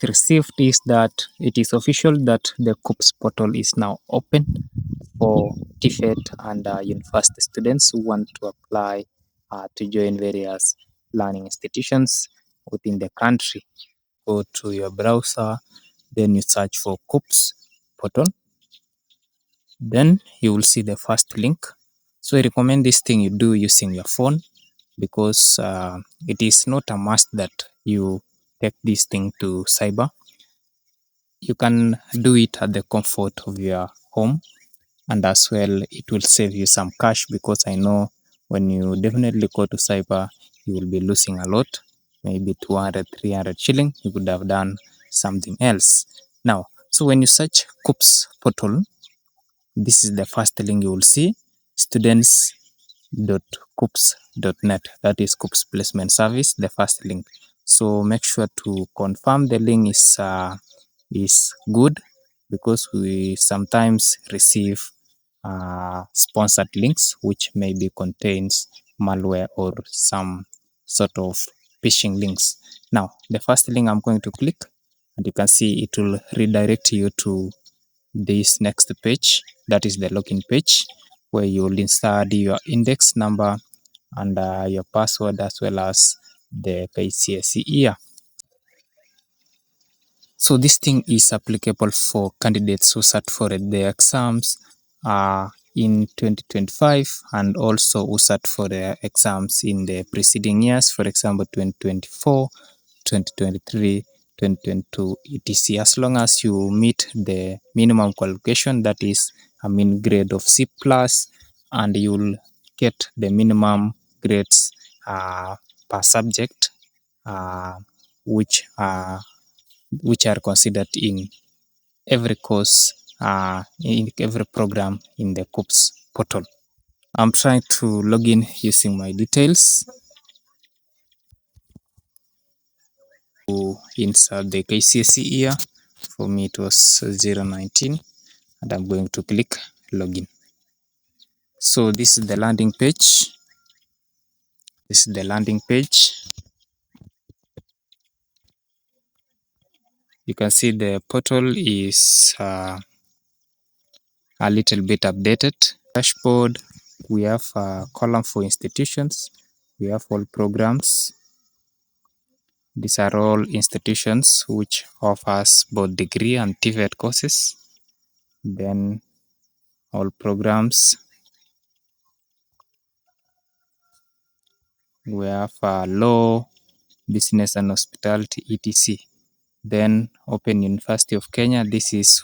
just received is that it is official that the KUCCPS portal is now open for TVET and university students who want to apply to join various learning institutions within the country. Go to your browser, then you search for KUCCPS portal. Then you will see the first link. So I recommend this thing you do using your phone, because it is not a must that you take this thing to cyber. You can do it at the comfort of your home, and as well it will save you some cash, because I know when you definitely go to cyber, you will be losing a lot, maybe 200-300 shilling. You could have done something else. Now, so when you search KUCCPS portal, this is the first link you will see: students.kuccs.net. That is KUCCPS placement service, the first link. So make sure to confirm the link is good, because we sometimes receive sponsored links which maybe contains malware or some sort of phishing links. Now, the first link I'm going to click, and you can see it will redirect you to this next page. That is the login page, where you will insert your index number and your password, as well as the KCSE year. So this thing is applicable for candidates who sat for the exams in 2025, and also who sat for the exams in the preceding years, for example 2024, 2023, 2022, etc. As long as you meet the minimum qualification, that is a mean grade of C+, and you'll get the minimum grades per subject, which are considered in every course, in every program in the KUCCPS portal. I'm trying to log in using my details to insert the KCSE year. For me it was 019, and I'm going to click login. So this is the landing page. This is the landing page. You can see the portal is a little bit updated. Dashboard, we have a column for institutions. We have all programs. These are all institutions which offers both degree and TVET courses. Then all programs. We have law, business and hospitality, etc. Then Open University of Kenya. This is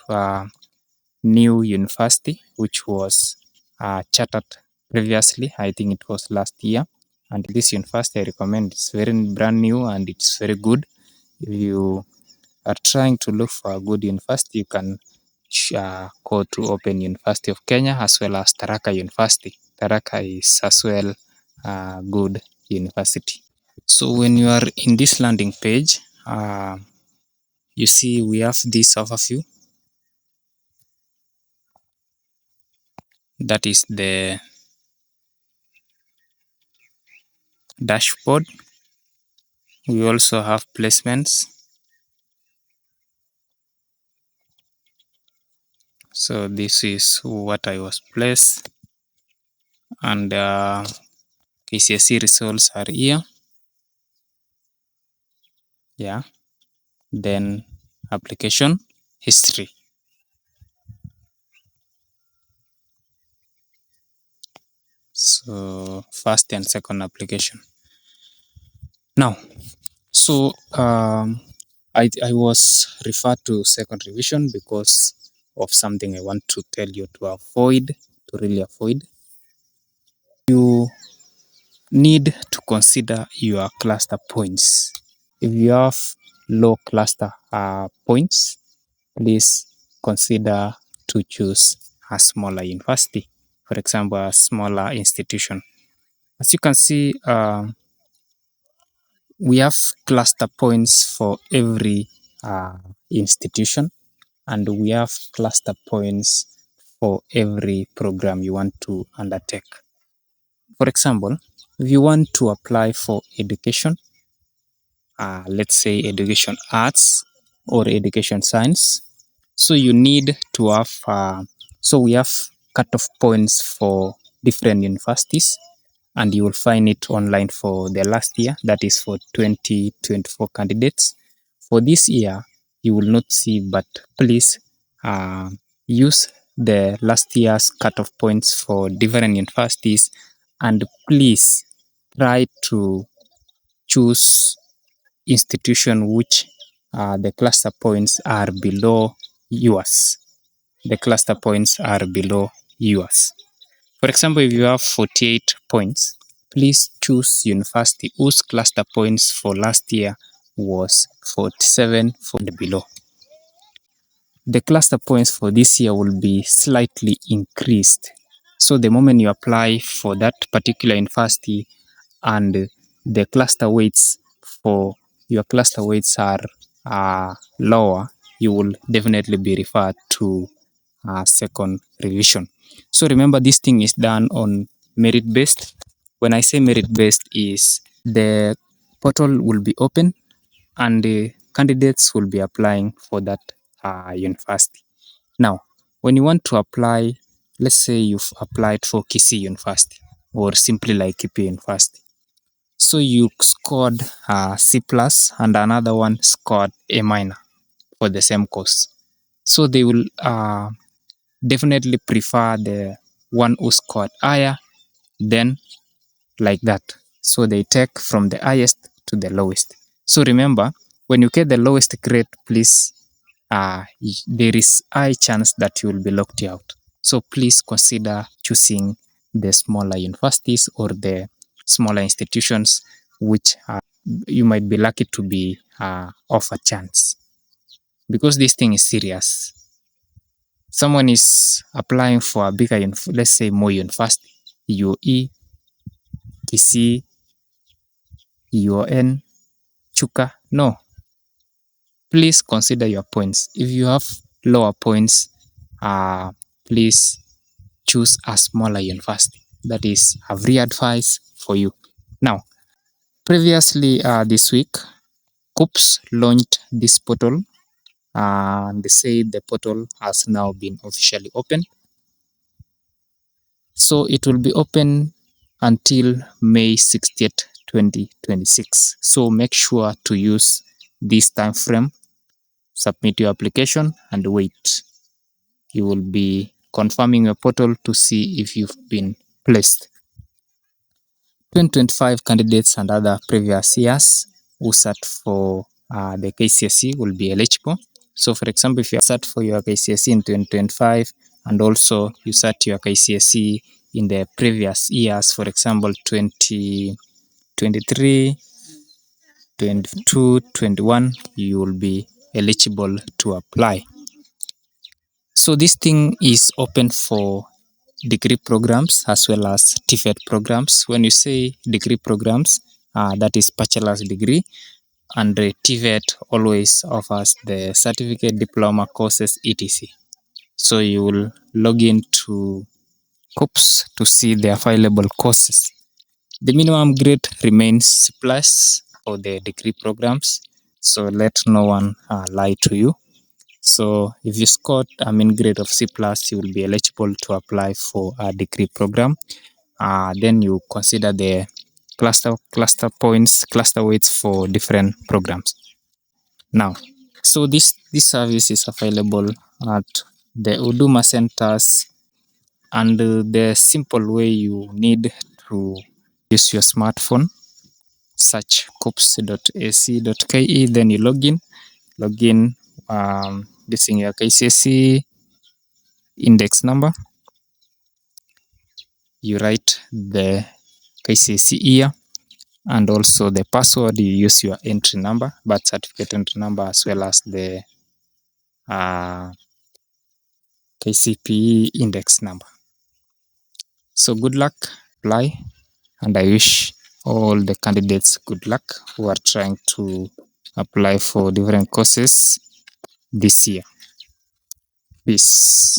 new university which was chartered previously. I think it was last year. And this university I recommend. It's very brand new and it's very good. If you are trying to look for a good university, you can go to Open University of Kenya, as well as Tharaka University. Tharaka is as well a good university. So when you are in this landing page, you see we have this overview. That is the dashboard. We also have placements. So this is what I was placed, and KCSE results are here. Yeah. Then application history. So first and second application. Now, so I was referred to second revision because of something I want to tell you to avoid, to really avoid. You need to consider your cluster points. If you have low cluster points, please consider to choose a smaller university, for example, a smaller institution. As you can see, we have cluster points for every institution, and we have cluster points for every program you want to undertake. For example, if you want to apply for education, let's say education arts, or education science. So you need to have, so we have cutoff points for different universities, and you will find it online for the last year, that is for 2024 candidates. For this year, you will not see, but please use the last year's cutoff points for different universities, and please try to choose institution which the cluster points are below yours. The cluster points are below yours. For example, if you have 48 points, please choose university whose cluster points for last year was 47 and below. The cluster points for this year will be slightly increased. So the moment you apply for that particular university and the cluster weights for your cluster weights are lower, you will definitely be referred to second revision. So remember, this thing is done on merit based. When I say merit based, is the portal will be open and the candidates will be applying for that university. Now, when you want to apply, let's say you've applied for KCSE University or simply like KPA University. So you scored C plus and another one scored A minor for the same course. So they will definitely prefer the one who scored higher, then like that. So they take from the highest to the lowest. So remember, when you get the lowest grade, please, there is high chance that you will be locked out. So please consider choosing the smaller universities or the smaller institutions which you might be lucky to be off a chance, because this thing is serious. Someone is applying for a bigger, let's say more university, UE, KC, UON, Chuka. No, please consider your points. If you have lower points, please choose a smaller university. That is a free advice for you. Now, previously this week, KUCCPS launched this portal, and they say the portal has now been officially opened. So it will be open until May 60th, 2026. So make sure to use this time frame, submit your application and wait. You will be confirming your portal to see if you've been placed. 2025 candidates and other previous years who sat for the KCSE will be eligible. So for example, if you sat for your KCSE in 2025 and also you sat your KCSE in the previous years, for example 2023, 22, 21, you will be eligible to apply. So this thing is open for degree programs as well as TVET programs. When you say degree programs, that is bachelor's degree, and the TVET always offers the certificate, diploma courses, etc. So you will log into KUCCPS to see the available courses. The minimum grade remains C plus for the degree programs, so let no one lie to you. So if you scored a mean grade of C plus, you will be eligible to apply for a degree program. Then you consider the cluster points, cluster weights for different programs. Now, so this service is available at the Huduma centers, and the simple way you need to use your smartphone, search kuccs.ac.ke, then you log in using your KCSE index number. You write the KCSE year and also the password. You use your entry number, birth certificate entry number, as well as the KCPE index number. So good luck, apply, and I wish all the candidates good luck who are trying to apply for different courses this year. Peace.